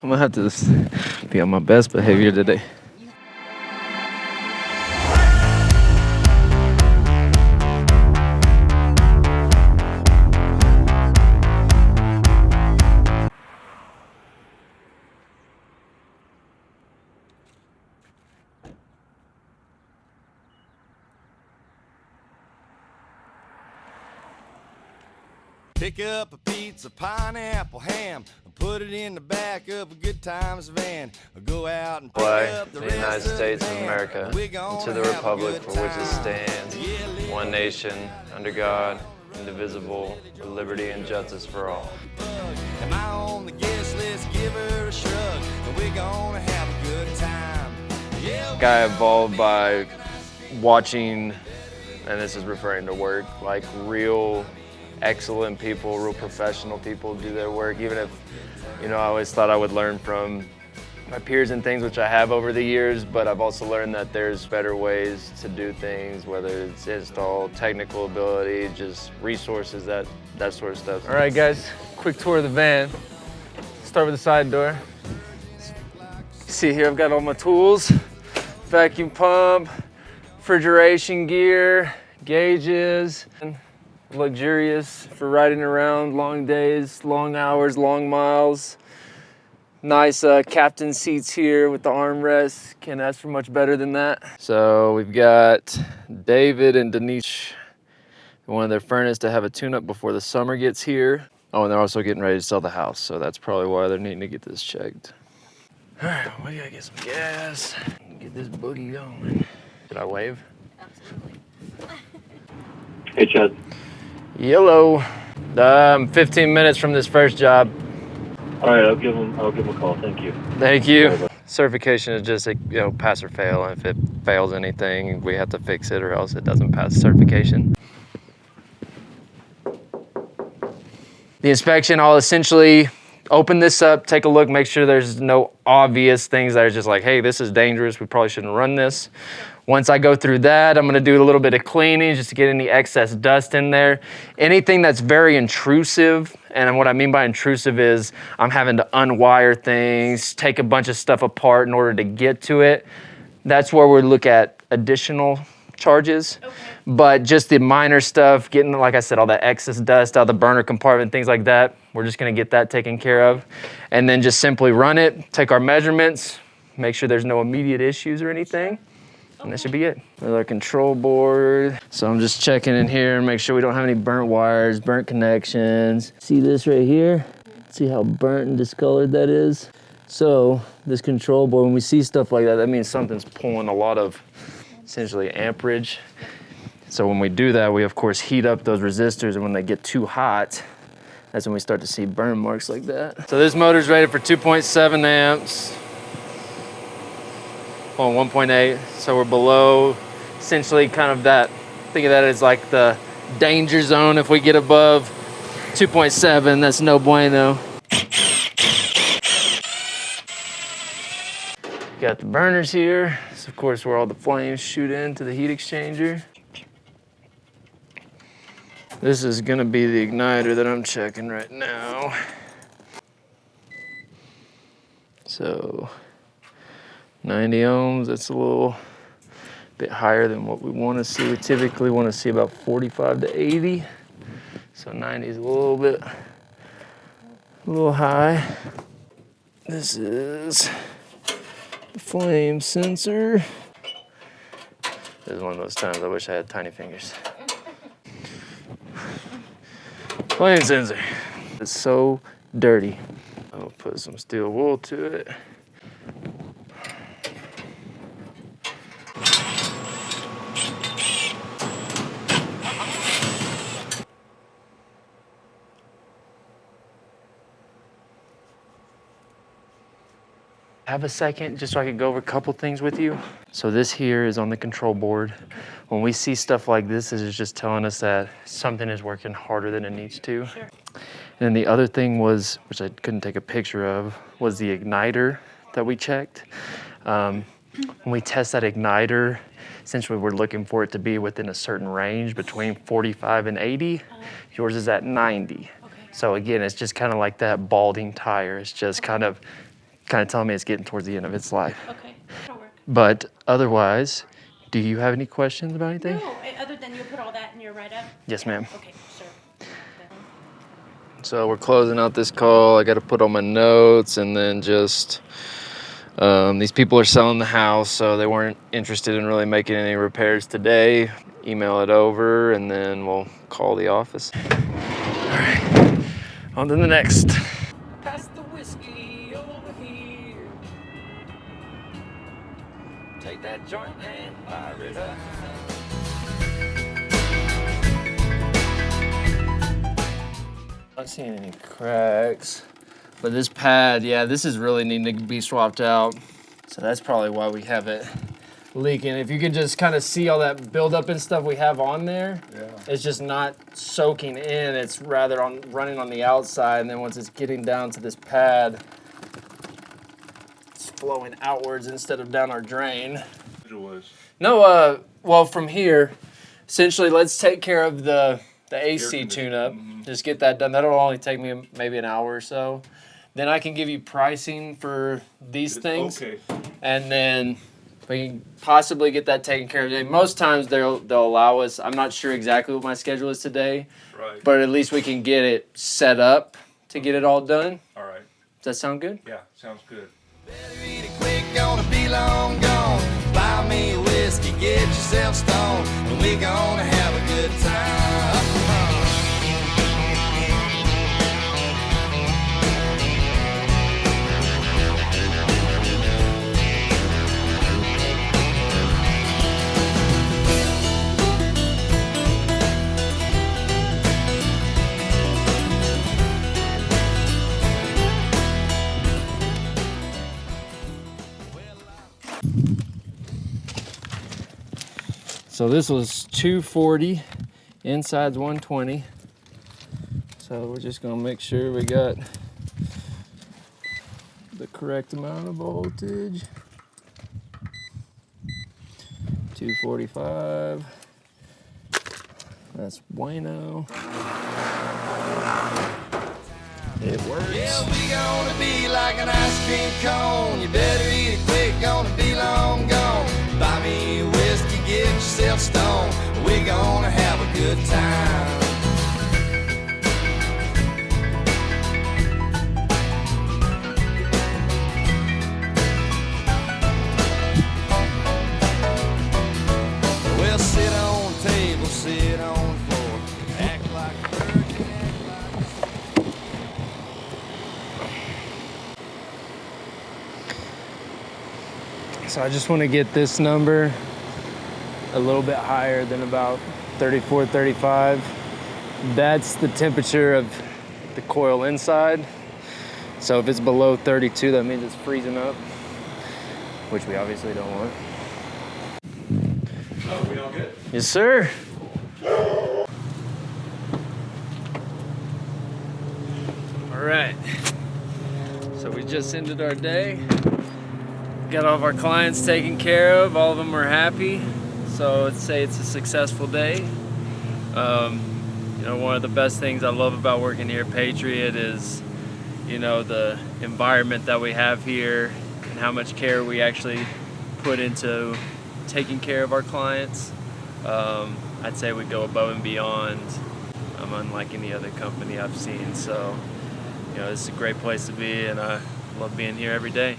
I'm gonna have to just be on my best behavior today. Pick up a pizza, pineapple, ham, put it in the back of a good times van. Go out and pick up the United States of America, and to the republic for which it stands, one nation, under God, indivisible, with liberty and justice for all. Am I on the guest list? Give her a shrug, and we're gonna have a good time. Guy evolved by watching, and this is referring to work, like real excellent people, real professional people do their work. Even if, I always thought I would learn from my peers and things, which I have over the years, but I've also learned that there's better ways to do things, whether it's install, technical ability, just resources, that sort of stuff. All right, guys, quick tour of the van. Start with the side door. See here, I've got all my tools, vacuum pump, refrigeration gear, gauges. Luxurious for riding around, long days, long hours, long miles. Nice captain seats here with the armrests. Can't ask for much better than that. So we've got David and Denise. They wanted their furnace to have a tune-up before the summer gets here. Oh, and they're also getting ready to sell the house, so that's probably why they're needing to get this checked. All right, we gotta get some gas and get this boogie going. Did I wave? Absolutely. Hey, Chad. Yellow. 15 minutes from this first job. All right, I'll give him a call. Thank you. Thank you. Certification is just pass or fail. And if it fails anything, we have to fix it, or else it doesn't pass certification. The inspection, I'll essentially open this up, take a look, make sure there's no obvious things that are just like, hey, this is dangerous, we probably shouldn't run this. Once I go through that, I'm gonna do a little bit of cleaning just to get any excess dust in there. Anything that's very intrusive, and what I mean by intrusive is I'm having to unwire things, take a bunch of stuff apart in order to get to it. That's where we look at additional charges. Okay. But just the minor stuff, getting, like I said, all that excess dust out of the burner compartment, things like that, we're just gonna get that taken care of. And then just simply run it, take our measurements, make sure there's no immediate issues or anything. And that should be it. With our control board. So I'm just checking in here and make sure we don't have any burnt wires, burnt connections. See this right here? See how burnt and discolored that is? So this control board, when we see stuff like that, that means something's pulling a lot of essentially amperage. So when we do that, we of course heat up those resistors, and when they get too hot, that's when we start to see burn marks like that. So this motor's rated for 2.7 amps. On 1.8, so we're below essentially kind of that, think of that as like the danger zone. If we get above 2.7, that's no bueno. Got the burners here. This is of course where all the flames shoot into the heat exchanger. This is gonna be the igniter that I'm checking right now. So 90 ohms, that's a little bit higher than what we want to see. We typically want to see about 45 to 80. So 90 is a little high. This is the flame sensor. This is one of those times I wish I had tiny fingers. Flame sensor. It's so dirty. I'll put some steel wool to it. Have a second just so I can go over a couple things with you. So this here is on the control board. When we see stuff like this, it's just telling us that something is working harder than it needs to. Sure. And then the other thing was, which I couldn't take a picture of, was the igniter that we checked. When we test that igniter, essentially we're looking for it to be within a certain range between 45 and 80. Yours is at 90. Okay. So again, it's just kind of like that balding tire. It's just kind of kind of telling me it's getting towards the end of its life. Okay, that'll work. But otherwise, do you have any questions about anything? No, other than you put all that in your write-up? Yes, ma'am. Okay, sure. So we're closing out this call. I got to put on my notes, and then just these people are selling the house, so they weren't interested in really making any repairs today. Email it over, and then we'll call the office. All right, on to the next. Pass the whiskey over here. Take that joint and fire it up. Not seeing any cracks, but this pad, yeah, this is really needing to be swapped out. So that's probably why we have it leaking. If you can just kind of see all that buildup and stuff we have on there, it's just not soaking in. It's rather running on the outside, and then once it's getting down to this pad, it's flowing outwards instead of down our drain. No, well, from here, essentially, let's take care of the AC tune-up. Just get that done. That'll only take me maybe an hour or so. Then I can give you pricing for these things. Okay. And then we can possibly get that taken care of today. Most times they'll allow us. I'm not sure exactly what my schedule is today. Right. But at least we can get it set up to get it all done. All right. Does that sound good? Yeah, sounds good. Better eat it quick, gonna be long gone. Buy me a whiskey, get yourself stoned, and we gonna have a good time. So this was 240, inside's 120. So we're just gonna make sure we got the correct amount of voltage. 245. That's bueno. It works. Yeah, we gonna be like an ice cream cone. You better eat it quick, gonna be long gone. Buy me a whiskey, get yourself stoned. We gonna have a good time. Well, sit on the table, sit on the floor, act like a virgin, act like a... So I just want to get this number a little bit higher than about 34, 35. That's the temperature of the coil inside. So if it's below 32, that means it's freezing up, which we obviously don't want. Oh, we all good? Yes, sir. All right. So we just ended our day. Got all of our clients taken care of. All of them were happy. So let's say it's a successful day. You know, one of the best things I love about working here at Patriot is, you know, the environment that we have here and how much care we actually put into taking care of our clients. I'd say we go above and beyond, unlike any other company I've seen. So, you know, this is a great place to be, and I love being here every day.